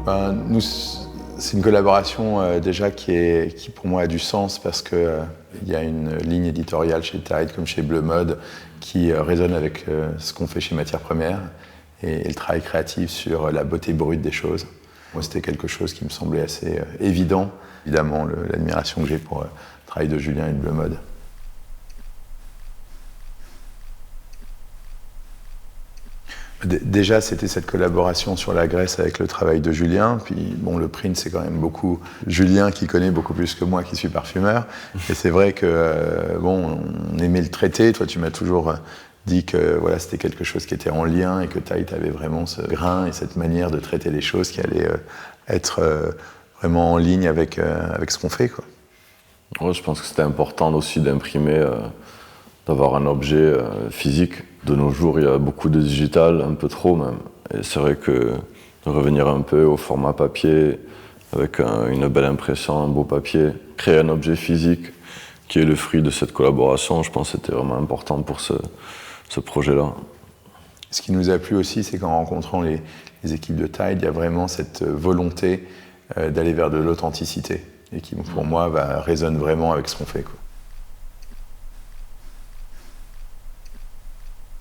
Nous, c'est une collaboration déjà qui pour moi a du sens parce que il y a une ligne éditoriale chez Tide comme chez Bleu Mode qui résonne avec ce qu'on fait chez Matières Premières et le travail créatif sur la beauté brute des choses. Moi, c'était quelque chose qui me semblait assez évident. Évidemment, l'admiration que j'ai pour le travail de Julien et de Bleu Mode. Déjà, c'était cette collaboration sur la Grèce avec le travail de Julien. Puis, bon, le print, c'est quand même beaucoup Julien qui connaît beaucoup plus que moi qui suis parfumeur. Et c'est vrai que, bon, on aimait le traiter. Toi, tu m'as toujours dit que voilà, c'était quelque chose qui était en lien et que Tide avait vraiment ce grain et cette manière de traiter les choses qui allait être vraiment en ligne avec ce qu'on fait, quoi. Ouais, je pense que c'était important aussi d'imprimer, d'avoir un objet physique. De nos jours, il y a beaucoup de digital, un peu trop même. Et c'est vrai que de revenir un peu au format papier, avec une belle impression, un beau papier, créer un objet physique qui est le fruit de cette collaboration, je pense que c'était vraiment important pour ce projet-là. Ce qui nous a plu aussi, c'est qu'en rencontrant les équipes de Tide, il y a vraiment cette volonté d'aller vers de l'authenticité et qui, pour moi, résonne vraiment avec ce qu'on fait, quoi.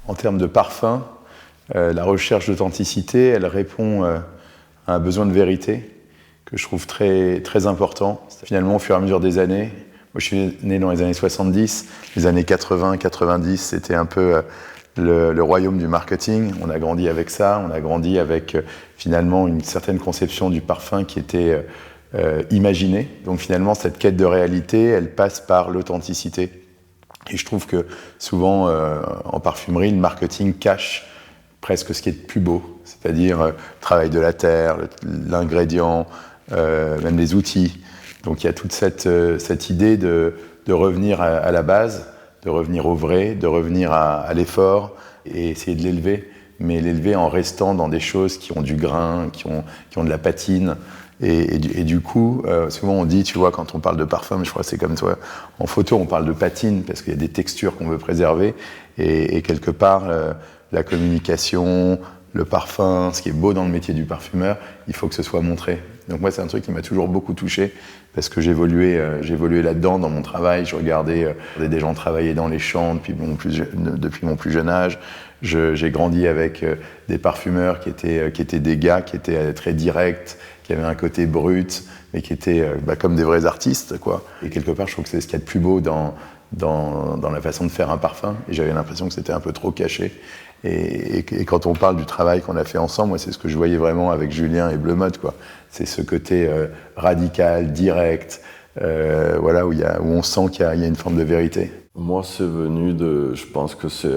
En termes de parfum, la recherche d'authenticité, elle répond à un besoin de vérité que je trouve très, très important. Finalement, au fur et à mesure des années, moi je suis né dans les années 70, les années 80, 90, c'était un peu le royaume du marketing. On a grandi avec ça, on a grandi avec finalement une certaine conception du parfum qui était imaginée. Donc finalement, cette quête de réalité, elle passe par l'authenticité. Et je trouve que souvent, en parfumerie, le marketing cache presque ce qui est de plus beau, c'est-à-dire le travail de la terre, l'ingrédient, même les outils. Donc il y a toute cette idée de revenir à la base, de revenir au vrai, de revenir à l'effort et essayer de l'élever, mais l'élever en restant dans des choses qui ont du grain, qui ont de la patine. Et du coup, souvent on dit, tu vois, quand on parle de parfum, je crois que c'est comme toi, en photo on parle de patine parce qu'il y a des textures qu'on veut préserver et quelque part la communication, le parfum, ce qui est beau dans le métier du parfumeur, il faut que ce soit montré. Donc moi c'est un truc qui m'a toujours beaucoup touché parce que j'évoluais là-dedans dans mon travail, je regardais des gens travailler dans les champs depuis mon plus jeune âge. J'ai grandi avec des parfumeurs qui étaient des gars qui étaient très directs, qui avaient un côté brut, mais qui étaient comme des vrais artistes, quoi. Et quelque part, je trouve que c'est ce qu'il y a de plus beau dans la façon de faire un parfum. Et j'avais l'impression que c'était un peu trop caché. Et quand on parle du travail qu'on a fait ensemble, moi, c'est ce que je voyais vraiment avec Julien et Bleu Mode, quoi. C'est ce côté radical, direct, voilà, où on sent qu'il y a une forme de vérité. Moi, c'est venu je pense que c'est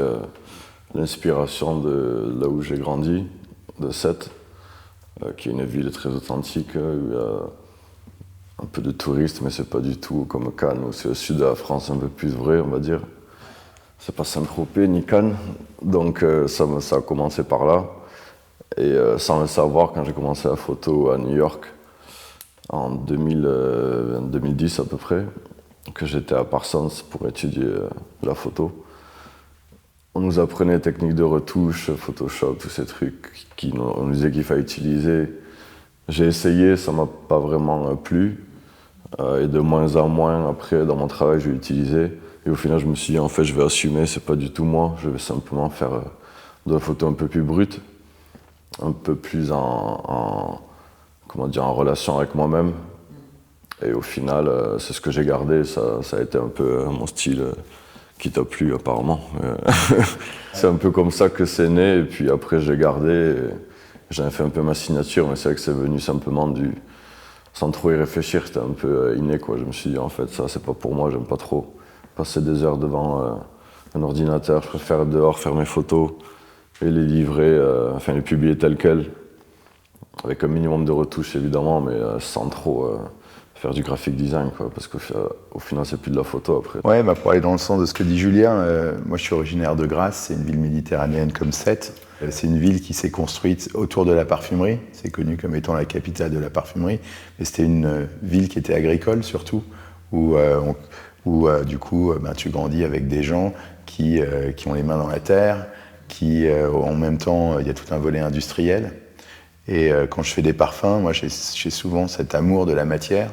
l'inspiration de là où j'ai grandi, de Sète, qui est une ville très authentique, où il y a un peu de touristes, mais c'est pas du tout comme Cannes, où c'est le sud de la France, un peu plus vrai, on va dire. C'est pas Saint-Tropez ni Cannes, donc ça a commencé par là. Et sans le savoir, quand j'ai commencé la photo à New York, en 2010 à peu près, que j'étais à Parsons pour étudier la photo, on nous apprenait les techniques de retouche, Photoshop, tous ces trucs on nous disait qu'il fallait utiliser. J'ai essayé, ça m'a pas vraiment plu. Et de moins en moins, après, dans mon travail, je l'ai utilisé. Et au final, je me suis dit, en fait, je vais assumer, c'est pas du tout moi. Je vais simplement faire de la photo un peu plus brute, un peu plus en relation avec moi-même. Et au final, c'est ce que j'ai gardé. Ça a été un peu mon style qui t'a plu, apparemment. C'est un peu comme ça que c'est né. Et puis après, j'ai gardé. J'en ai fait un peu ma signature, mais c'est vrai que c'est venu simplement sans trop y réfléchir. C'était un peu inné, quoi. Je me suis dit, en fait, ça, c'est pas pour moi. J'aime pas trop passer des heures devant un ordinateur. Je préfère dehors faire mes photos et les livrer, les publier telles quelles, avec un minimum de retouches évidemment, mais sans trop faire du graphic design, quoi, parce qu'au final c'est plus de la photo après. Ouais, pour aller dans le sens de ce que dit Julien, moi je suis originaire de Grasse, c'est une ville méditerranéenne comme Sète. C'est une ville qui s'est construite autour de la parfumerie, c'est connu comme étant la capitale de la parfumerie, mais c'était une ville qui était agricole surtout, où du coup tu grandis avec des gens qui ont les mains dans la terre, qui en même temps il y a tout un volet industriel. Et quand je fais des parfums, moi j'ai souvent cet amour de la matière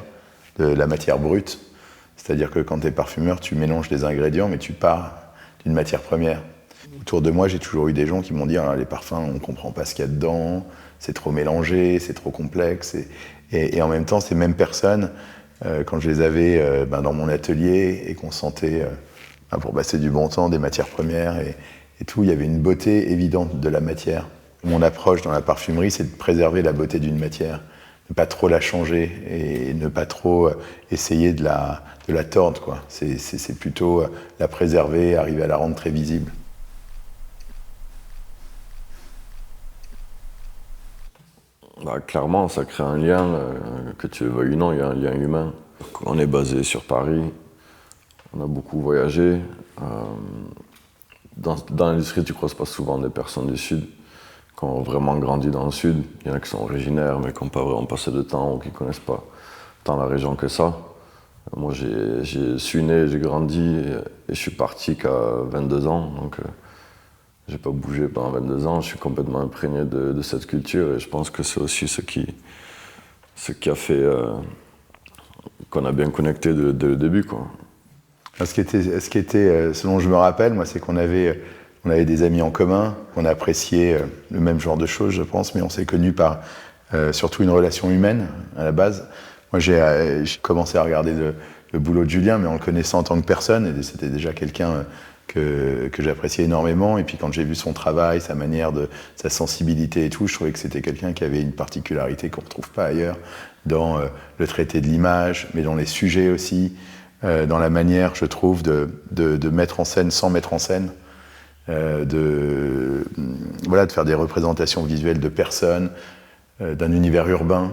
brute. C'est-à-dire que quand tu es parfumeur, tu mélanges des ingrédients, mais tu pars d'une matière première. Autour de moi, j'ai toujours eu des gens qui m'ont dit les parfums, on ne comprend pas ce qu'il y a dedans, c'est trop mélangé, c'est trop complexe. Et en même temps, ces mêmes personnes, quand je les avais dans mon atelier et qu'on sentait, pour passer du bon temps, des matières premières et tout, il y avait une beauté évidente de la matière. Mon approche dans la parfumerie, c'est de préserver la beauté d'une matière, ne pas trop la changer et ne pas trop essayer de la tordre, quoi. C'est plutôt la préserver, arriver à la rendre très visible. Clairement, ça crée un lien, que tu le veuilles ou non, il y a un lien humain. On est basé sur Paris, on a beaucoup voyagé. Dans l'industrie, tu ne croises pas souvent des personnes du Sud qui ont vraiment grandi dans le Sud. Il y en a qui sont originaires, mais qui n'ont pas vraiment passé de temps ou qui ne connaissent pas tant la région que ça. Moi, je suis né, j'ai grandi et je suis parti qu'à 22 ans. Donc, je n'ai pas bougé pendant 22 ans. Je suis complètement imprégné de cette culture et je pense que c'est aussi ce qui a fait qu'on a bien connecté dès le début, quoi. Ce dont je me rappelle, moi, c'est qu'on avait des amis en commun, qu'on appréciait le même genre de choses, je pense, mais on s'est connus par surtout une relation humaine, à la base. Moi, j'ai commencé à regarder le boulot de Julien, mais en le connaissant en tant que personne, et c'était déjà quelqu'un que j'appréciais énormément. Et puis quand j'ai vu son travail, sa manière sa sensibilité et tout, je trouvais que c'était quelqu'un qui avait une particularité qu'on ne retrouve pas ailleurs, dans le traité de l'image, mais dans les sujets aussi, dans la manière, je trouve, de mettre en scène sans mettre en scène, de faire des représentations visuelles de personnes, d'un univers urbain,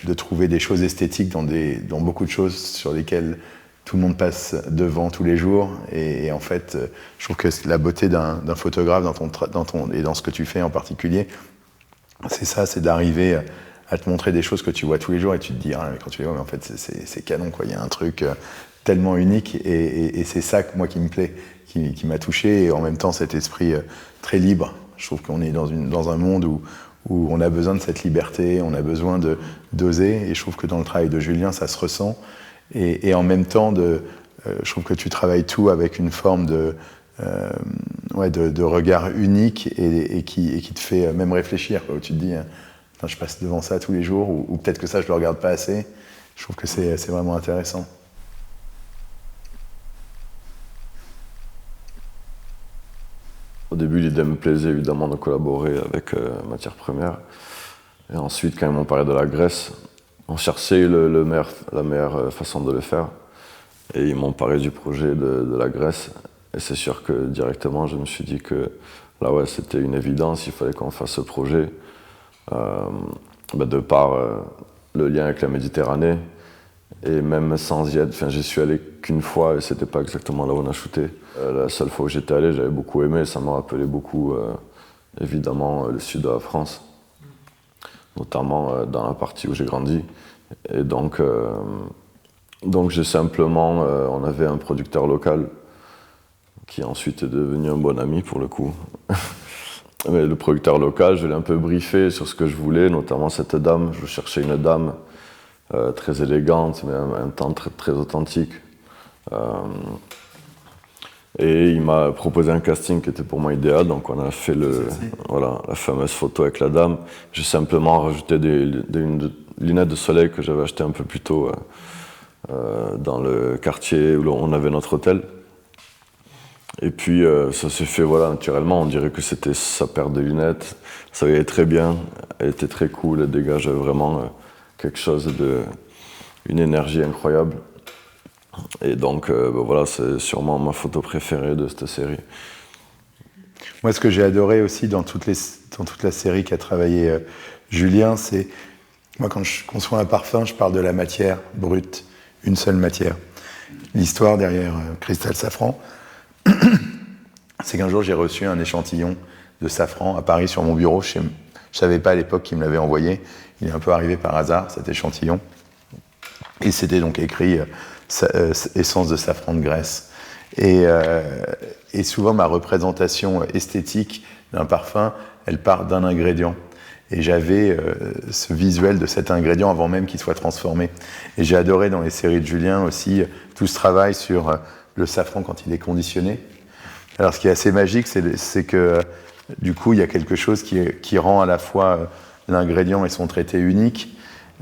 de trouver des choses esthétiques dans beaucoup de choses sur lesquelles tout le monde passe devant tous les jours. Et en fait, je trouve que la beauté d'un photographe et dans ce que tu fais en particulier, c'est ça, c'est d'arriver à te montrer des choses que tu vois tous les jours et tu te dis, quand tu les vois, mais en fait, c'est canon, quoi. Il y a un truc tellement unique et c'est ça, moi, qui me plaît, qui m'a touché. Et en même temps, cet esprit très libre. Je trouve qu'on est dans un monde où on a besoin de cette liberté, on a besoin d'oser. Et je trouve que dans le travail de Julien, ça se ressent. Et en même temps, je trouve que tu travailles tout avec une forme de regard unique et qui te fait même réfléchir, quoi, où tu te dis, je passe devant ça tous les jours, ou peut-être que ça, je ne le regarde pas assez. Je trouve que c'est vraiment intéressant. Au début, l'idée me plaisait évidemment de collaborer avec Matières Premières. Et ensuite, quand ils m'ont parlé de la graisse, on cherchait la meilleure façon de le faire. Et ils m'ont parlé du projet de la graisse. Et c'est sûr que directement, je me suis dit que là, ouais, c'était une évidence, il fallait qu'on fasse ce projet. De par le lien avec la Méditerranée. Et même sans y être, j'y suis allé qu'une fois et c'était pas exactement là où on a shooté. La seule fois où j'étais allé, j'avais beaucoup aimé, ça m'a rappelé beaucoup, évidemment, le sud de la France, notamment dans la partie où j'ai grandi. Et donc j'ai simplement, on avait un producteur local qui ensuite est devenu un bon ami pour le coup. Mais le producteur local, je l'ai un peu briefé sur ce que je voulais, notamment cette dame. Je cherchais une dame très élégante, mais en même temps très, très authentique. Et il m'a proposé un casting qui était pour moi idéal, donc on a fait la fameuse photo avec la dame. J'ai simplement rajouté des lunettes de soleil que j'avais achetées un peu plus tôt dans le quartier où on avait notre hôtel. Et puis ça s'est fait naturellement, on dirait que c'était sa paire de lunettes. Ça allait très bien, elle était très cool, elle dégageait vraiment quelque chose une énergie incroyable. Et donc c'est sûrement ma photo préférée de cette série. Moi, ce que j'ai adoré aussi dans toute la série qu'a travaillé Julien, c'est, moi, quand je conçois un parfum, je parle de la matière brute, une seule matière. L'histoire derrière Cristal Safran, c'est qu'un jour j'ai reçu un échantillon de safran à Paris sur mon bureau. Je ne savais pas à l'époque qui me l'avait envoyé. Il est un peu arrivé par hasard, cet échantillon. Et c'était donc écrit essence de safran de Grèce. Et souvent ma représentation esthétique d'un parfum, elle part d'un ingrédient. Et j'avais ce visuel de cet ingrédient avant même qu'il soit transformé. Et j'ai adoré dans les séries de Julien aussi tout ce travail sur le safran quand il est conditionné. Alors ce qui est assez magique, c'est que du coup il y a quelque chose qui rend à la fois l'ingrédient et son traité unique.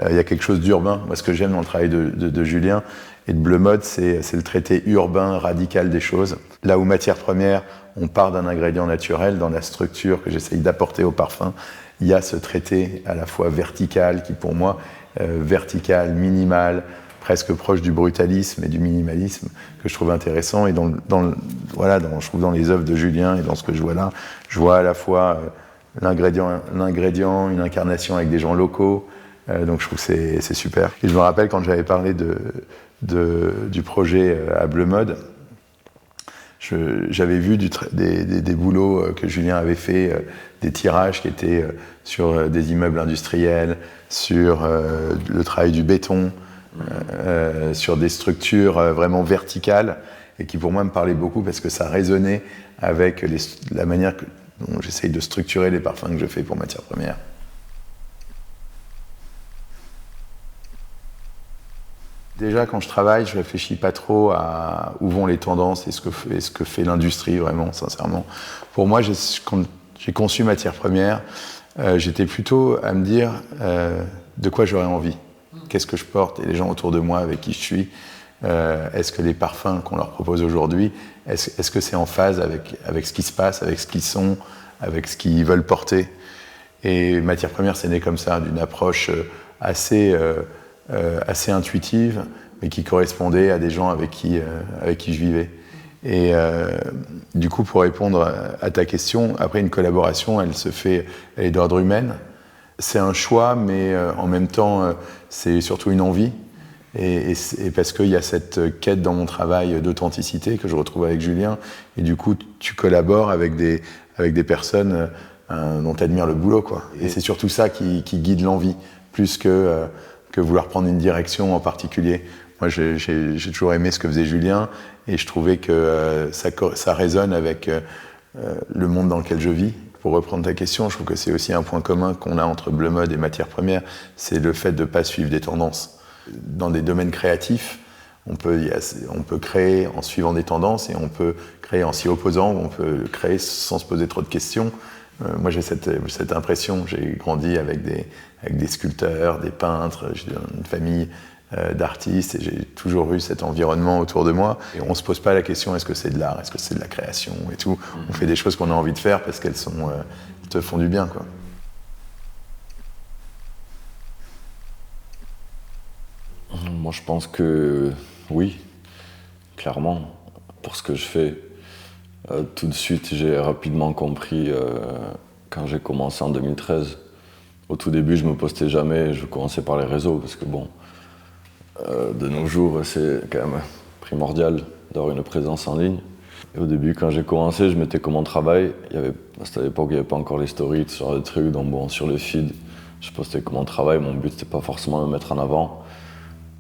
Il y a quelque chose d'urbain. Moi ce que j'aime dans le travail de Julien et de Bleu Mode, c'est le traité urbain radical des choses. Là où matière première, on part d'un ingrédient naturel, dans la structure que j'essaye d'apporter au parfum, il y a ce traité à la fois vertical, qui pour moi, vertical, minimal, presque proche du brutalisme et du minimalisme, que je trouve intéressant. Et je trouve dans les œuvres de Julien et dans ce que je vois là, je vois à la fois l'ingrédient, une incarnation avec des gens locaux. Donc je trouve que c'est super. Et je me rappelle quand j'avais parlé du projet à Bleu Mode, j'avais vu des boulots que Julien avait fait, des tirages qui étaient sur des immeubles industriels, sur le travail du béton, sur des structures vraiment verticales, et qui pour moi me parlaient beaucoup parce que ça résonnait avec la manière dont j'essaye de structurer les parfums que je fais pour matière première. Déjà, quand je travaille, je réfléchis pas trop à où vont les tendances et ce que fait l'industrie, vraiment, sincèrement. Pour moi, quand j'ai conçu matière première, j'étais plutôt à me dire de quoi j'aurais envie. Qu'est-ce que je porte et les gens autour de moi avec qui je suis. Est-ce que les parfums qu'on leur propose aujourd'hui, est-ce que c'est en phase avec ce qui se passe, avec ce qu'ils sont, avec ce qu'ils veulent porter. Et matière première, c'est né comme ça, d'une approche assez intuitive, mais qui correspondait à des gens avec qui je vivais. Et du coup, pour répondre à ta question, après une collaboration, elle est d'ordre humaine. C'est un choix, mais en même temps, c'est surtout une envie. Et parce qu'il y a cette quête dans mon travail d'authenticité que je retrouve avec Julien. Et du coup, tu collabores avec des personnes dont tu admires le boulot, quoi. Et c'est surtout ça qui guide l'envie, plus que vouloir prendre une direction en particulier. Moi, j'ai toujours aimé ce que faisait Julien, et je trouvais que ça résonne avec le monde dans lequel je vis. Pour reprendre ta question, je trouve que c'est aussi un point commun qu'on a entre Bleu Mode et matière première, c'est le fait de ne pas suivre des tendances. Dans des domaines créatifs, on peut créer en suivant des tendances, et on peut créer en s'y opposant, ou on peut créer sans se poser trop de questions. Moi, j'ai cette impression. J'ai grandi avec des sculpteurs, des peintres, j'ai une famille d'artistes, et j'ai toujours eu cet environnement autour de moi. Et on se pose pas la question, est-ce que c'est de l'art, est-ce que c'est de la création et tout. On fait des choses qu'on a envie de faire parce qu'elles te font du bien, quoi. Moi, je pense que oui, clairement, pour ce que je fais. Tout de suite, j'ai rapidement compris quand j'ai commencé en 2013. Au tout début, je me postais jamais, je commençais par les réseaux, parce que bon, de nos jours, c'est quand même primordial d'avoir une présence en ligne. Et au début, quand j'ai commencé, je mettais comme mon travail. C'était à l'époque, il n'y avait pas encore les stories, ce genre de trucs, donc bon, sur le feed, je postais comme mon travail. Mon but, c'était pas forcément de me mettre en avant.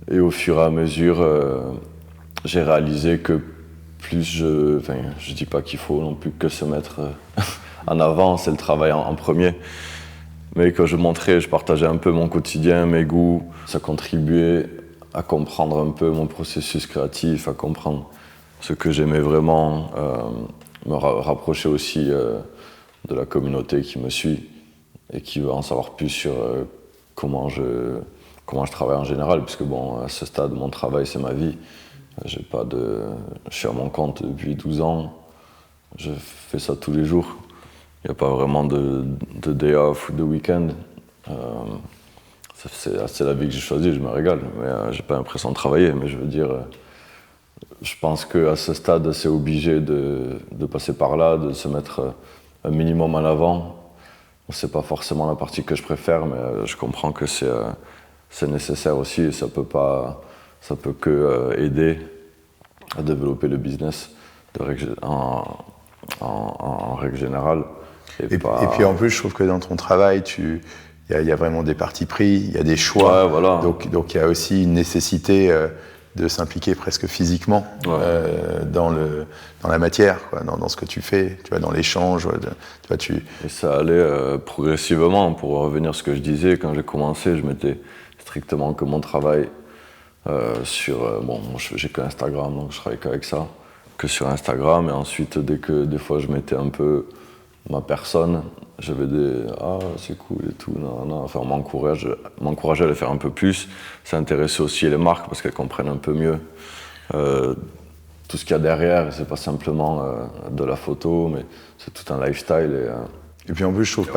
Et au fur et à mesure, j'ai réalisé que plus je dis pas qu'il faut non plus que se mettre en avant, c'est le travail en premier. Mais que je partageais un peu mon quotidien, mes goûts, ça contribuait à comprendre un peu mon processus créatif, à comprendre ce que j'aimais vraiment, me rapprocher aussi de la communauté qui me suit et qui veut en savoir plus sur comment je travaille en général, puisque bon, à ce stade, mon travail, c'est ma vie. Je suis à mon compte depuis 12 ans, je fais ça tous les jours. Il n'y a pas vraiment de day off ou de week-end. C'est la vie que j'ai choisie, je me régale, mais j'ai pas l'impression de travailler. Mais je veux dire, je pense qu'à ce stade, c'est obligé de passer par là, de se mettre un minimum en avant. C'est pas forcément la partie que je préfère, mais je comprends que c'est nécessaire aussi, et ça peut que aider à développer le business en règle générale. Et puis en plus, je trouve que dans ton travail, il y a vraiment des partis pris, il y a des choix. Ouais, voilà. Donc il y a aussi une nécessité de s'impliquer presque physiquement dans la matière, quoi, dans ce que tu fais, tu vois, dans l'échange. Et ça allait progressivement. Pour revenir à ce que je disais, quand j'ai commencé, je mettais strictement que mon travail sur... j'ai que Instagram, donc je travaille qu'avec ça, que sur Instagram. Et ensuite, dès que des fois je mettais un peu ma personne, j'avais des « ah, c'est cool et tout », enfin, on m'encourageait à le faire un peu plus. Ça intéressait aussi les marques parce qu'elles comprennent un peu mieux tout ce qu'il y a derrière. C'est pas simplement de la photo, mais c'est tout un lifestyle. Et puis en plus, je trouve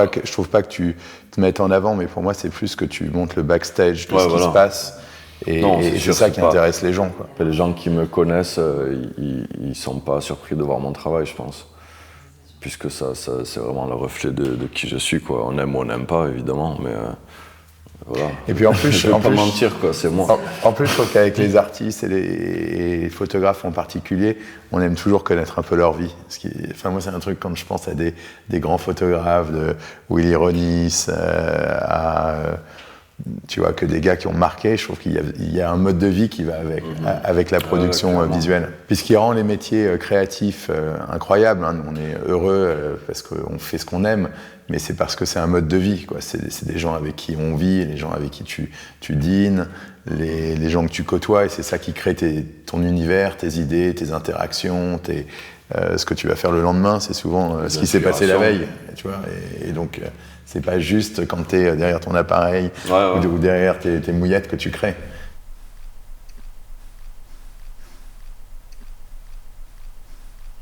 pas que tu te mettes en avant, mais pour moi, c'est plus que tu montres le backstage de ce qui se passe. Et c'est ça qui intéresse les gens, quoi. Les gens qui me connaissent, ils sont pas surpris de voir mon travail, je pense. Puisque ça c'est vraiment le reflet de qui je suis, quoi. On aime ou on n'aime pas, évidemment, mais voilà. Et puis en plus, je ne vais pas mentir, quoi, c'est moi. En plus, je trouve qu'avec les artistes et les photographes en particulier, on aime toujours connaître un peu leur vie. Moi, c'est un truc, quand je pense à des grands photographes, de Willy Ronis, tu vois, que des gars qui ont marqué, je trouve qu'il y a un mode de vie qui va avec la production visuelle. Puis ce qui rend les métiers créatifs incroyables, hein. On est heureux parce qu'on fait ce qu'on aime, mais c'est parce que c'est un mode de vie, quoi. C'est des gens avec qui on vit, les gens avec qui tu dînes, les gens que tu côtoies, et c'est ça qui crée ton univers, tes idées, tes interactions, ce que tu vas faire le lendemain, c'est souvent ce qui s'est passé la veille, tu vois, et donc c'est pas juste quand tu es derrière ton appareil ou derrière tes mouillettes que tu crées.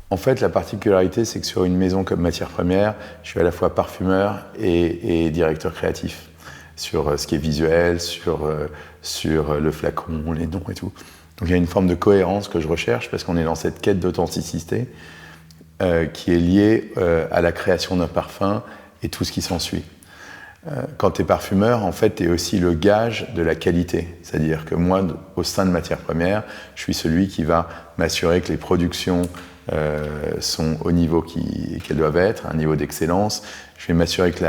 En fait, la particularité, c'est que sur une maison comme Matière Première, je suis à la fois parfumeur et directeur créatif sur ce qui est visuel, sur le flacon, les noms et tout. Donc il y a une forme de cohérence que je recherche parce qu'on est dans cette quête d'authenticité qui est liée à la création d'un parfum et tout ce qui s'ensuit. Quand tu es parfumeur, en fait, tu es aussi le gage de la qualité. C'est-à-dire que moi, au sein de Matière Première, je suis celui qui va m'assurer que les productions sont au niveau qu'elles doivent être, un niveau d'excellence. Je vais m'assurer que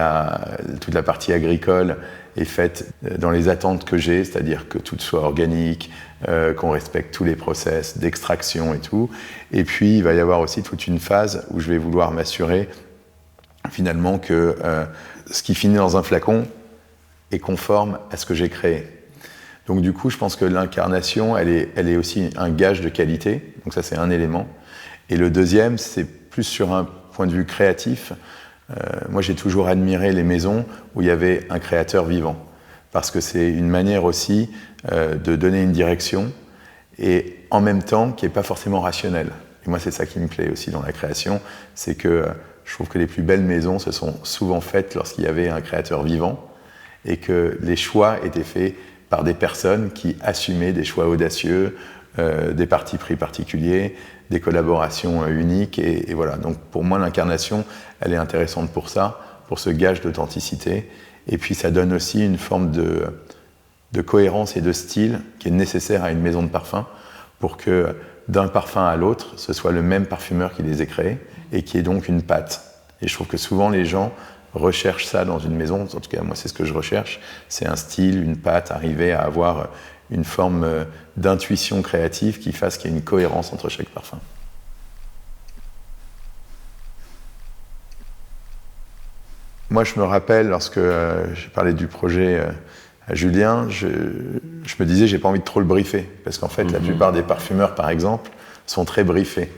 toute la partie agricole est faite dans les attentes que j'ai, c'est-à-dire que tout soit organique, qu'on respecte tous les process d'extraction et tout. Et puis, il va y avoir aussi toute une phase où je vais vouloir m'assurer finalement que ce qui finit dans un flacon est conforme à ce que j'ai créé. Donc du coup, je pense que l'incarnation, elle est aussi un gage de qualité. Donc ça, c'est un élément. Et le deuxième, c'est plus sur un point de vue créatif. Moi, j'ai toujours admiré les maisons où il y avait un créateur vivant. Parce que c'est une manière aussi de donner une direction et en même temps qui n'est pas forcément rationnelle. Et moi, c'est ça qui me plaît aussi dans la création, c'est que je trouve que les plus belles maisons se sont souvent faites lorsqu'il y avait un créateur vivant et que les choix étaient faits par des personnes qui assumaient des choix audacieux, des partis pris particuliers, des collaborations uniques. Et voilà, donc pour moi, l'incarnation, elle est intéressante pour ça, pour ce gage d'authenticité. Et puis ça donne aussi une forme de cohérence et de style qui est nécessaire à une maison de parfum pour que d'un parfum à l'autre, ce soit le même parfumeur qui les ait créés et qui ait donc une patte. Et je trouve que souvent les gens recherchent ça dans une maison, en tout cas moi c'est ce que je recherche, c'est un style, une patte, arriver à avoir une forme d'intuition créative qui fasse qu'il y ait une cohérence entre chaque parfum. Moi je me rappelle lorsque j'ai parlé du projet à Julien, je me disais j'ai pas envie de trop le briefer parce qu'en fait la plupart des parfumeurs par exemple sont très briefés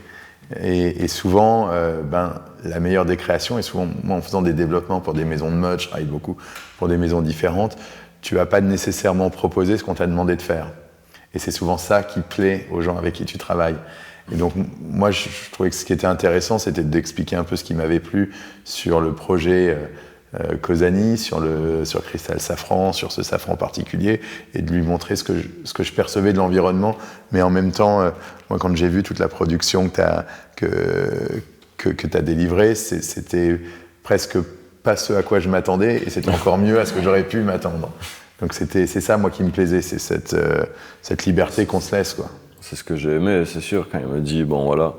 et souvent la meilleure des créations, et souvent moi en faisant des développements pour des maisons de mode, je travaille beaucoup pour des maisons différentes, tu vas pas nécessairement proposer ce qu'on t'a demandé de faire et c'est souvent ça qui plaît aux gens avec qui tu travailles. Et donc moi je trouvais que ce qui était intéressant c'était d'expliquer un peu ce qui m'avait plu sur le projet Cosani, sur Cristal Safran, sur ce safran particulier, et de lui montrer ce que je percevais de l'environnement. Mais en même temps, moi, quand j'ai vu toute la production que tu as délivrée, c'était presque pas ce à quoi je m'attendais, et c'était encore mieux à ce que j'aurais pu m'attendre. Donc c'est ça, moi, qui me plaisait, c'est cette liberté qu'on se laisse, quoi. C'est ce que j'ai aimé, c'est sûr, quand il me dit, bon voilà,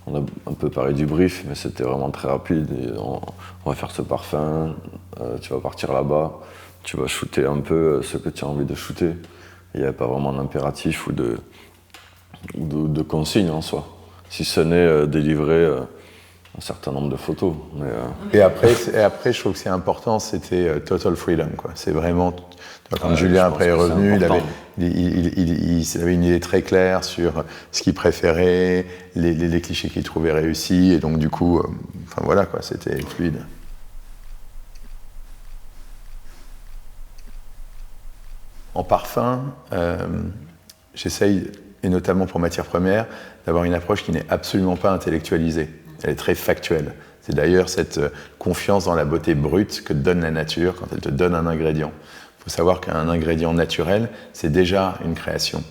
on a un peu parlé du brief, mais c'était vraiment très rapide. Et on va faire ce parfum, tu vas partir là-bas, tu vas shooter un peu ce que tu as envie de shooter. Il n'y avait pas vraiment d'impératif ou de consigne en soi, si ce n'est délivrer un certain nombre de photos. Et après, je trouve que c'est important, c'était total freedom, quoi. C'est vraiment, quand Julien après est revenu, il avait une idée très claire sur ce qu'il préférait, les clichés qu'il trouvait réussis, et donc du coup, enfin voilà, quoi, c'était fluide. En parfum, j'essaye, et notamment pour matière première, d'avoir une approche qui n'est absolument pas intellectualisée. Elle est très factuelle. C'est d'ailleurs cette confiance dans la beauté brute que te donne la nature quand elle te donne un ingrédient. Il faut savoir qu'un ingrédient naturel, c'est déjà une création.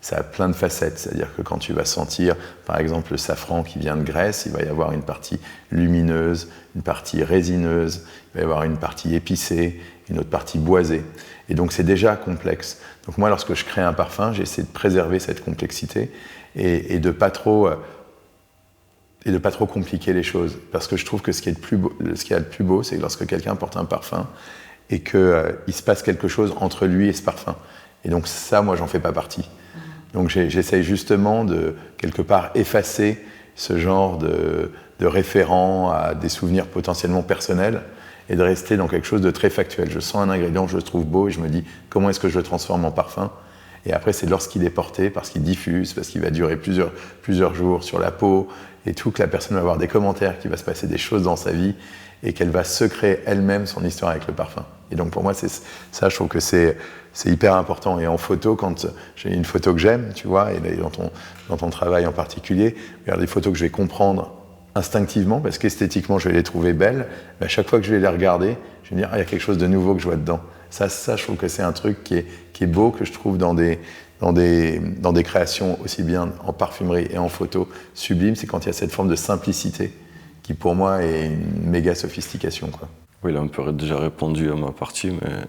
Ça a plein de facettes, c'est-à-dire que quand tu vas sentir, par exemple, le safran qui vient de Grèce, il va y avoir une partie lumineuse, une partie résineuse, il va y avoir une partie épicée, une autre partie boisée. Et donc c'est déjà complexe. Donc moi, lorsque je crée un parfum, j'essaie de préserver cette complexité et de pas trop compliquer les choses. Parce que je trouve que ce qu'il y a de plus beau, c'est que lorsque quelqu'un porte un parfum et qu'il se passe quelque chose entre lui et ce parfum. Et donc ça, moi, j'en fais pas partie. Donc j'essaye justement de, quelque part, effacer ce genre de référent à des souvenirs potentiellement personnels et de rester dans quelque chose de très factuel. Je sens un ingrédient, je le trouve beau et je me dis comment est-ce que je le transforme en parfum. Et après, c'est lorsqu'il est porté, parce qu'il diffuse, parce qu'il va durer plusieurs jours sur la peau et tout, que la personne va avoir des commentaires, qu'il va se passer des choses dans sa vie et qu'elle va se créer elle-même son histoire avec le parfum. Et donc pour moi, c'est ça, je trouve que c'est hyper important. Et en photo, quand j'ai une photo que j'aime, tu vois, et dans ton travail en particulier, regarde des photos que je vais comprendre instinctivement, parce qu'esthétiquement, je vais les trouver belles, mais à chaque fois que je vais les regarder, je vais me dire, il y a quelque chose de nouveau que je vois dedans. Ça, je trouve que c'est un truc qui est beau, que je trouve dans des créations aussi bien en parfumerie et en photo sublimes, c'est quand il y a cette forme de simplicité qui, pour moi, est une méga sophistication, quoi. Oui, là, on peut déjà répondu à ma partie, mais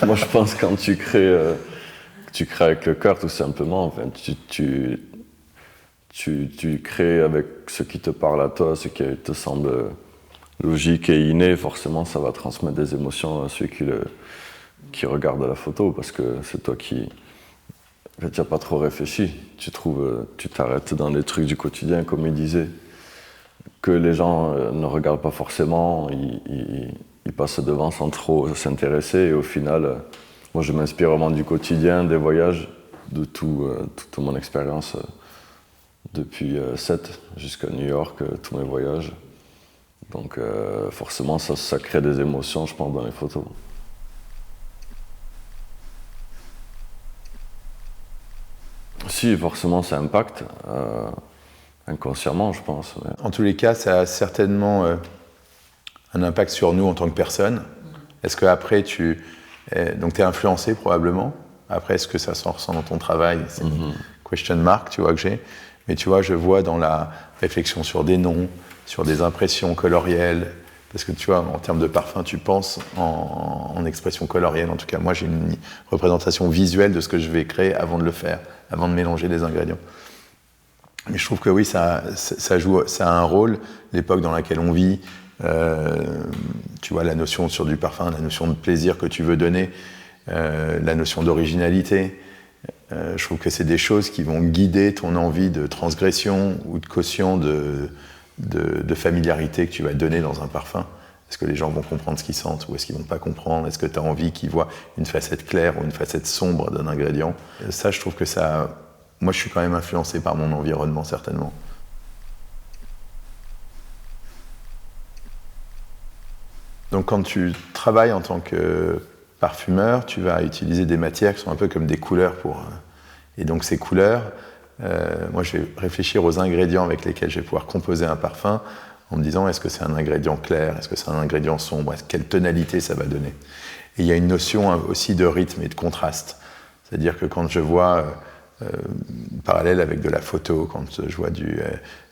moi, je pense que quand tu crées avec le cœur, tout simplement. Enfin, tu crées avec ce qui te parle à toi, ce qui te semble logique et inné. Forcément, ça va transmettre des émotions à ceux qui regardent la photo, parce que c'est toi qui... En fait, tu n'as pas trop réfléchi. Tu t'arrêtes dans les trucs du quotidien, comme il disait, que les gens ne regardent pas forcément, ils passent devant sans trop s'intéresser, et au final, moi je m'inspire vraiment du quotidien, des voyages, de toute mon expérience depuis Sète jusqu'à New York, tous mes voyages. Donc forcément ça crée des émotions, je pense, dans les photos. Si, forcément ça impacte. Inconsciemment, je pense. Ouais. En tous les cas, ça a certainement un impact sur nous en tant que personne. Est-ce qu'après, tu es influencé probablement. Après, est-ce que ça s'en ressent dans ton travail? C'est une question mark, tu vois, que j'ai. Mais tu vois, je vois dans la réflexion sur des noms, sur des impressions colorielles, parce que tu vois, en termes de parfum, tu penses en expression colorielle. En tout cas, moi, j'ai une représentation visuelle de ce que je vais créer avant de le faire, avant de mélanger les ingrédients. Mais je trouve que oui, ça a un rôle, l'époque dans laquelle on vit, tu vois, la notion sur du parfum, la notion de plaisir que tu veux donner, la notion d'originalité. Je trouve que c'est des choses qui vont guider ton envie de transgression ou de caution de familiarité que tu vas donner dans un parfum. Est-ce que les gens vont comprendre ce qu'ils sentent ou est-ce qu'ils vont pas comprendre? Est-ce que tu as envie qu'ils voient une facette claire ou une facette sombre d'un ingrédient? Ça, je trouve que ça... Moi, je suis quand même influencé par mon environnement, certainement. Donc, quand tu travailles en tant que parfumeur, tu vas utiliser des matières qui sont un peu comme des couleurs pour... Et donc, ces couleurs, moi, je vais réfléchir aux ingrédients avec lesquels je vais pouvoir composer un parfum en me disant, est-ce que c'est un ingrédient clair? Est-ce que c'est un ingrédient sombre? Quelle tonalité ça va donner? Et il y a une notion aussi de rythme et de contraste. C'est-à-dire que quand je vois... parallèle avec de la photo, quand je vois du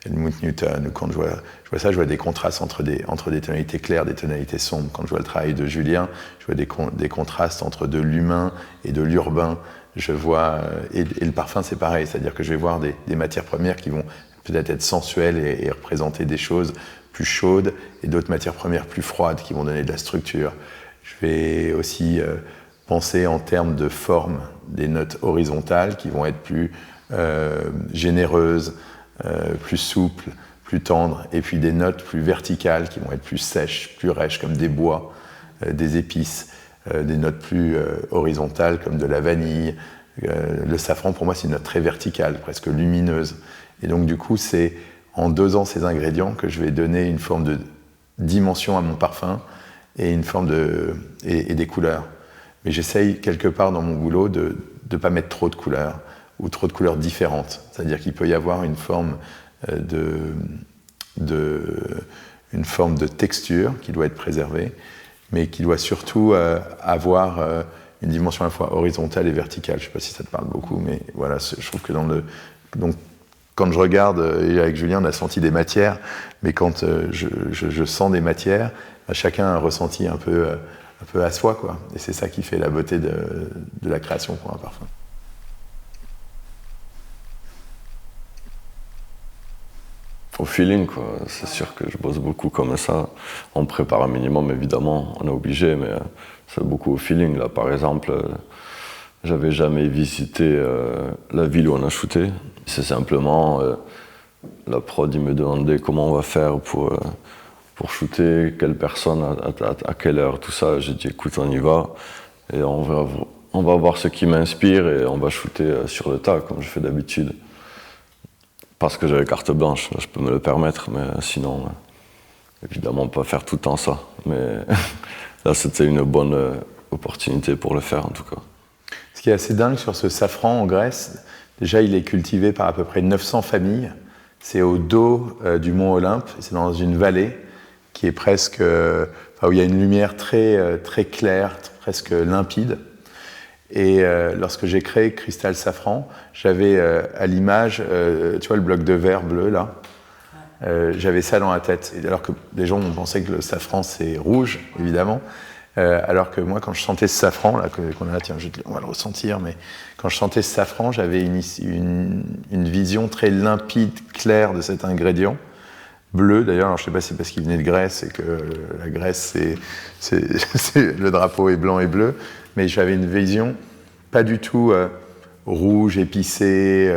Helmut Newton, ou quand je vois ça, je vois des contrastes entre des tonalités claires, des tonalités sombres. Quand je vois le travail de Julien, je vois des contrastes entre de l'humain et de l'urbain. Je vois, et le parfum, c'est pareil, c'est-à-dire que je vais voir des matières premières qui vont peut-être être sensuelles et représenter des choses plus chaudes, et d'autres matières premières plus froides qui vont donner de la structure. Je vais aussi penser en termes de forme, des notes horizontales qui vont être plus généreuses, plus souples, plus tendres, et puis des notes plus verticales qui vont être plus sèches, plus rêches, comme des bois, des épices, des notes plus horizontales comme de la vanille. Le safran, pour moi, c'est une note très verticale, presque lumineuse. Et donc, du coup, c'est en dosant ces ingrédients que je vais donner une forme de dimension à mon parfum et une forme et des couleurs. Mais j'essaye quelque part dans mon boulot de ne pas mettre trop de couleurs ou trop de couleurs différentes. C'est-à-dire qu'il peut y avoir une forme une forme de texture qui doit être préservée, mais qui doit surtout avoir une dimension à la fois horizontale et verticale. Je ne sais pas si ça te parle beaucoup, mais voilà, je trouve que donc, quand je regarde, et avec Julien, on a senti des matières, mais quand je sens des matières, chacun a un ressenti un peu à soi, quoi. Et c'est ça qui fait la beauté de la création pour un parfum. Au feeling, quoi. C'est sûr que je bosse beaucoup comme ça. On prépare un minimum, évidemment, on est obligé, mais c'est beaucoup au feeling. Là, par exemple, j'avais jamais visité la ville où on a shooté. C'est simplement la prod, il me demandait comment on va faire pour shooter, quelle personne, à quelle heure, tout ça. J'ai dit écoute, on y va et on va voir ce qui m'inspire et on va shooter sur le tas comme je fais d'habitude. Parce que j'avais carte blanche, là, je peux me le permettre, mais sinon, évidemment, pas faire tout le temps ça. Mais là, c'était une bonne opportunité pour le faire, en tout cas. Ce qui est assez dingue sur ce safran en Grèce, déjà, il est cultivé par à peu près 900 familles. C'est au dos du mont Olympe, c'est dans une vallée qui est presque, où il y a une lumière très, très claire, presque limpide. Et lorsque j'ai créé Cristal Safran, j'avais à l'image, tu vois le bloc de verre bleu là, j'avais ça dans la tête. Et alors que les gens pensaient que le safran c'est rouge, évidemment. Alors que moi, quand je sentais ce safran, là, qu'on a là, tiens, on va le ressentir, mais quand je sentais ce safran, j'avais une vision très limpide, claire de cet ingrédient. Bleu, d'ailleurs, alors je ne sais pas si c'est parce qu'il venait de Grèce et que la Grèce, le drapeau est blanc et bleu, mais j'avais une vision pas du tout rouge, épicée,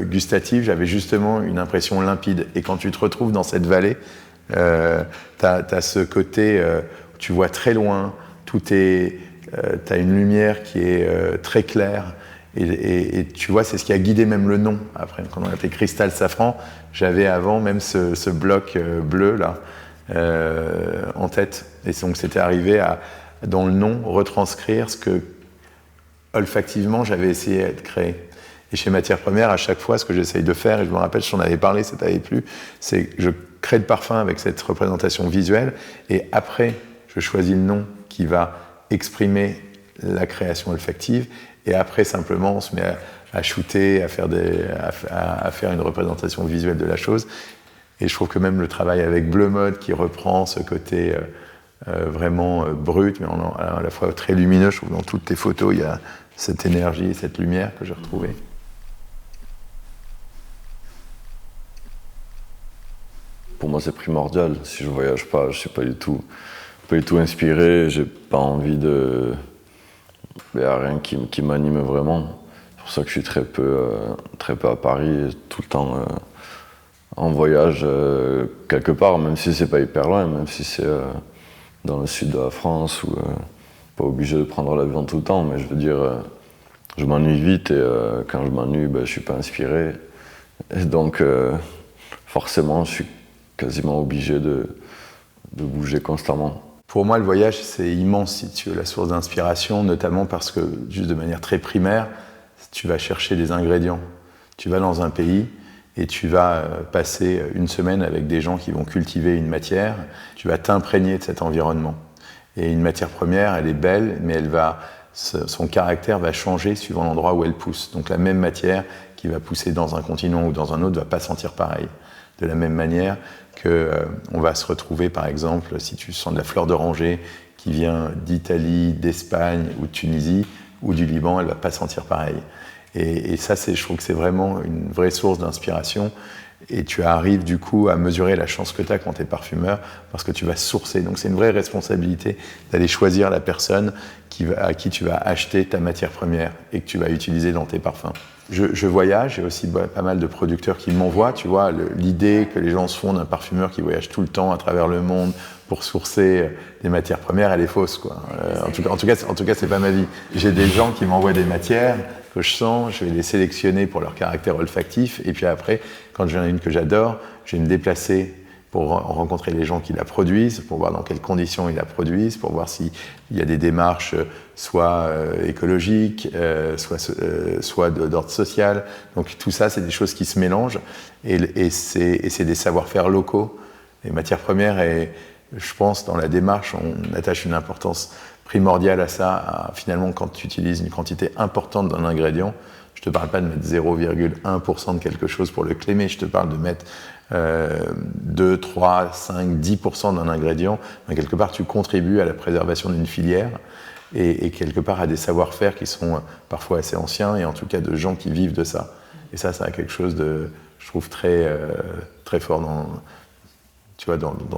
gustative, j'avais justement une impression limpide. Et quand tu te retrouves dans cette vallée, t'as ce côté, tu vois très loin, t'as une lumière qui est très claire, et tu vois, c'est ce qui a guidé même le nom. Après, quand on a fait Cristal Safran, j'avais avant même ce bloc bleu là en tête. Et donc c'était arrivé à, dans le nom, retranscrire ce que olfactivement j'avais essayé de créer. Et chez Matières Premières, à chaque fois, ce que j'essaye de faire, et je me rappelle, je t'en avais parlé, ça t'avait plu, c'est que je crée le parfum avec cette représentation visuelle, et après, je choisis le nom qui va exprimer la création olfactive, et après, simplement, on se met à shooter, à faire une représentation visuelle de la chose. Et je trouve que même le travail avec Bleu Mode, qui reprend ce côté vraiment brut, mais à la fois très lumineux, je trouve que dans toutes tes photos, il y a cette énergie, cette lumière que j'ai retrouvée. Pour moi, c'est primordial. Si je voyage pas, je suis pas du tout inspiré. J'ai pas envie de... Il n'y a rien qui m'anime vraiment. C'est pour ça que je suis très peu à Paris, tout le temps en voyage quelque part, même si c'est pas hyper loin, même si c'est dans le sud de la France, ou pas obligé de prendre l'avion tout le temps, mais je veux dire, je m'ennuie vite, et quand je m'ennuie, je suis pas inspiré. Et donc, forcément, je suis quasiment obligé de bouger constamment. Pour moi, le voyage, c'est immense, si tu veux, la source d'inspiration, notamment parce que, juste de manière très primaire, tu vas chercher des ingrédients. Tu vas dans un pays et tu vas passer une semaine avec des gens qui vont cultiver une matière. Tu vas t'imprégner de cet environnement. Et une matière première, elle est belle, mais son caractère va changer suivant l'endroit où elle pousse. Donc la même matière qui va pousser dans un continent ou dans un autre ne va pas sentir pareil. De la même manière qu'on va se retrouver, par exemple, si tu sens de la fleur d'oranger qui vient d'Italie, d'Espagne ou de Tunisie ou du Liban, elle ne va pas sentir pareil. Et ça, je trouve que c'est vraiment une vraie source d'inspiration. Et tu arrives du coup à mesurer la chance que tu as quand tu es parfumeur, parce que tu vas sourcer. Donc c'est une vraie responsabilité d'aller choisir la personne à qui tu vas acheter ta matière première et que tu vas utiliser dans tes parfums. Je voyage, j'ai aussi pas mal de producteurs qui m'envoient, tu vois, l'idée que les gens se font d'un parfumeur qui voyage tout le temps à travers le monde pour sourcer des matières premières, elle est fausse, quoi. En tout cas, c'est pas ma vie. J'ai des gens qui m'envoient des matières que je sens, je vais les sélectionner pour leur caractère olfactif, et puis après, quand j'en ai une que j'adore, je vais me déplacer pour rencontrer les gens qui la produisent, pour voir dans quelles conditions ils la produisent, pour voir s'il y a des démarches soit écologiques, soit d'ordre social. Donc tout ça, c'est des choses qui se mélangent, et c'est des savoir-faire locaux. Les matières premières, et je pense, dans la démarche, on attache une importance primordiale à ça. Finalement, quand tu utilises une quantité importante d'un ingrédient, je ne te parle pas de mettre 0,1% de quelque chose pour le clémer, je te parle de mettre 2, 3, 5, 10% d'un ingrédient. Donc, quelque part, tu contribues à la préservation d'une filière et quelque part à des savoir-faire qui sont parfois assez anciens, et en tout cas de gens qui vivent de ça. Et ça a quelque chose de, je trouve, très fort dans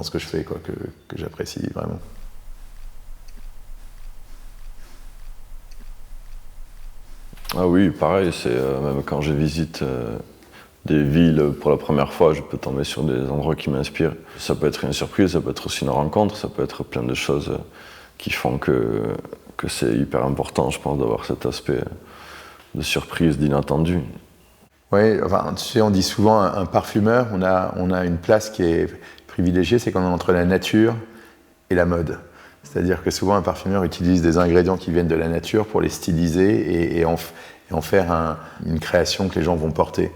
ce que je fais, quoi, que j'apprécie vraiment. Ah oui, pareil, c'est même quand je visite des villes pour la première fois, je peux tomber sur des endroits qui m'inspirent. Ça peut être une surprise, ça peut être aussi une rencontre, ça peut être plein de choses qui font que c'est hyper important, je pense, d'avoir cet aspect de surprise, d'inattendu. Oui, enfin, tu sais, on dit souvent un parfumeur, on a une place qui est privilégiée, c'est qu'on est entre la nature et la mode. C'est-à-dire que souvent un parfumeur utilise des ingrédients qui viennent de la nature pour les styliser et en faire une création que les gens vont porter.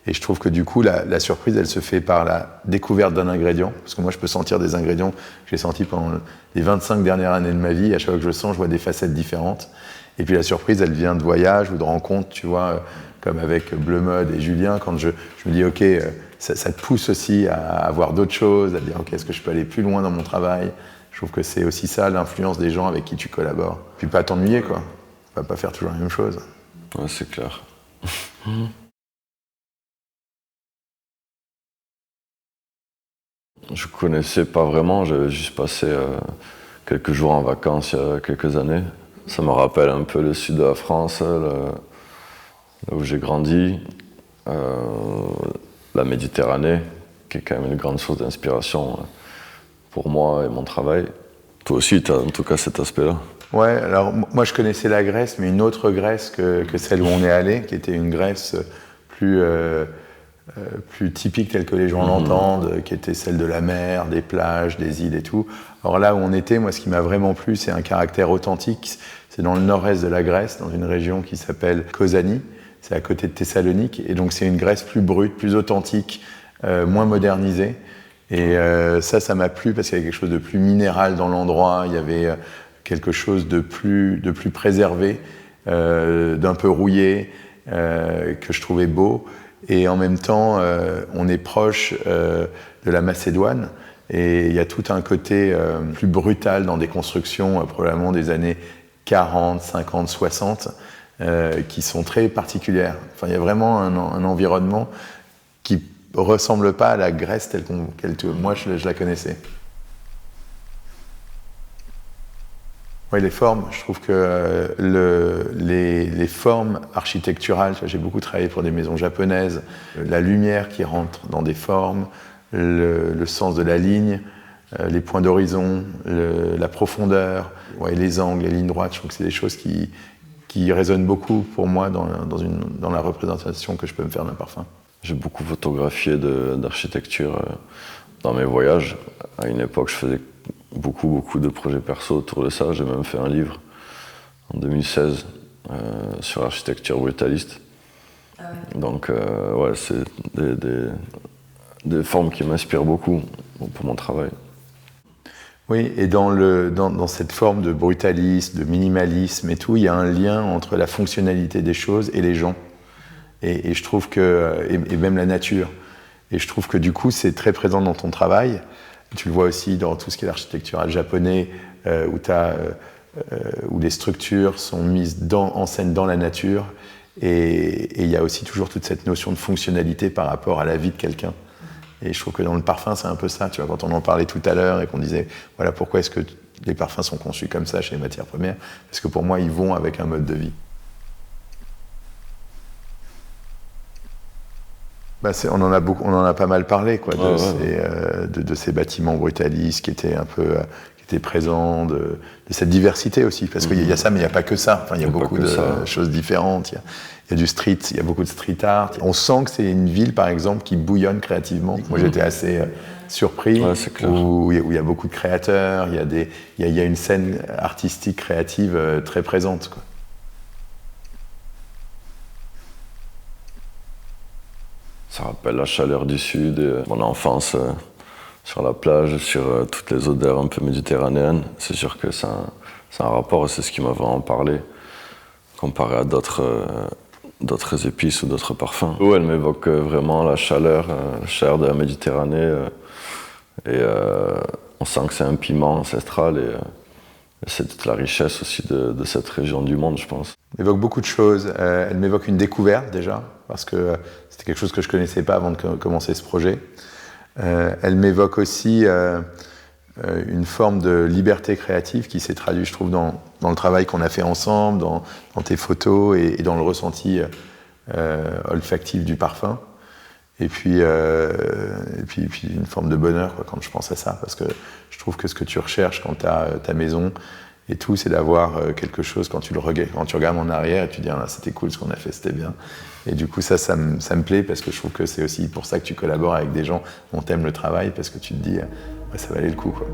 Et je trouve que du coup, la surprise, elle se fait par la découverte d'un ingrédient. Parce que moi, je peux sentir des ingrédients que j'ai sentis pendant les 25 dernières années de ma vie. À chaque fois que je le sens, je vois des facettes différentes. Et puis la surprise, elle vient de voyages ou de rencontres, tu vois, comme avec Bleu Mode et Julien, quand je me dis, OK, ça te pousse aussi à voir d'autres choses, à te dire, OK, est-ce que je peux aller plus loin dans mon travail ? Je trouve que c'est aussi ça, l'influence des gens avec qui tu collabores. Puis pas t'ennuyer, quoi. Pas faire toujours la même chose. Ouais, c'est clair. Je connaissais pas vraiment, j'avais juste passé quelques jours en vacances il y a quelques années. Ça me rappelle un peu le sud de la France, là où j'ai grandi, la Méditerranée, qui est quand même une grande source d'inspiration pour moi et mon travail. Toi aussi, tu as en tout cas cet aspect-là. Ouais, alors moi je connaissais la Grèce, mais une autre Grèce que celle où on est allé, qui était une Grèce plus typique telle que les gens l'entendent, qui était celle de la mer, des plages, des îles et tout. Alors là où on était, moi ce qui m'a vraiment plu, c'est un caractère authentique. C'est dans le nord-est de la Grèce, dans une région qui s'appelle Kozani. C'est à côté de Thessalonique, et donc c'est une Grèce plus brute, plus authentique, moins modernisée. Et ça m'a plu parce qu'il y avait quelque chose de plus minéral dans l'endroit, il y avait quelque chose de plus préservé, d'un peu rouillé, que je trouvais beau. Et en même temps, on est proche de la Macédoine, et il y a tout un côté plus brutal dans des constructions, probablement des années 40, 50, 60, qui sont très particulières. Enfin, il y a vraiment un environnement qui ressemble pas à la Grèce telle moi je la connaissais. Oui, les formes, je trouve que les formes architecturales, j'ai beaucoup travaillé pour des maisons japonaises, la lumière qui rentre dans des formes, le sens de la ligne, les points d'horizon, la profondeur, les angles, les lignes droites, je trouve que c'est des choses qui résonnent beaucoup pour moi dans la représentation que je peux me faire d'un parfum. J'ai beaucoup photographié d'architecture dans mes voyages. À une époque, je faisais beaucoup de projets perso autour de ça. J'ai même fait un livre en 2016 sur l'architecture brutaliste. Ah ouais. Donc, ouais, c'est des formes qui m'inspirent beaucoup pour mon travail. Oui, et dans cette forme de brutalisme, de minimalisme et tout, il y a un lien entre la fonctionnalité des choses et les gens. Et je trouve que, et même la nature. Et je trouve que du coup, c'est très présent dans ton travail. Tu le vois aussi dans tout ce qui est l'architectural japonais, où les structures sont mises en scène dans la nature. Et il y a aussi toujours toute cette notion de fonctionnalité par rapport à la vie de quelqu'un. Et je trouve que dans le parfum, c'est un peu ça. Tu vois, quand on en parlait tout à l'heure et qu'on disait, voilà, pourquoi est-ce que les parfums sont conçus comme ça chez les matières premières? Parce que pour moi, ils vont avec un mode de vie. Bah on en a pas mal parlé, quoi, de ces bâtiments brutalistes qui étaient un peu, qui étaient présents, de cette diversité aussi, parce qu'il y a ça, mais il n'y a pas que ça. Enfin, il y a beaucoup de choses différentes. Il y a du street, il y a beaucoup de street art. On sent que c'est une ville, par exemple, qui bouillonne créativement. Moi, j'étais assez surpris, où il y a beaucoup de créateurs, il y a une scène artistique créative très présente, quoi. Ça rappelle la chaleur du sud, et mon enfance sur la plage, sur toutes les odeurs un peu méditerranéennes. C'est sûr que c'est un rapport, et c'est ce qui m'a vraiment parlé, comparé à d'autres épices ou d'autres parfums. Où elle m'évoque vraiment la chaleur de la Méditerranée, et on sent que c'est un piment ancestral, et c'est toute la richesse aussi de cette région du monde, je pense. Elle m'évoque beaucoup de choses. Elle m'évoque une découverte déjà, parce que c'était quelque chose que je ne connaissais pas avant de commencer ce projet. Elle m'évoque aussi une forme de liberté créative qui s'est traduite, je trouve, dans le travail qu'on a fait ensemble, dans tes photos et dans le ressenti olfactif du parfum. Et puis une forme de bonheur, quoi, quand je pense à ça, parce que je trouve que ce que tu recherches quand tu as ta maison et tout, c'est d'avoir quelque chose quand tu regardes en arrière et tu dis ah, c'était cool ce qu'on a fait, c'était bien. Et du coup ça me plaît, parce que je trouve que c'est aussi pour ça que tu collabores avec des gens dont t'aimes le travail, parce que tu te dis ouais, ça valait le coup, quoi.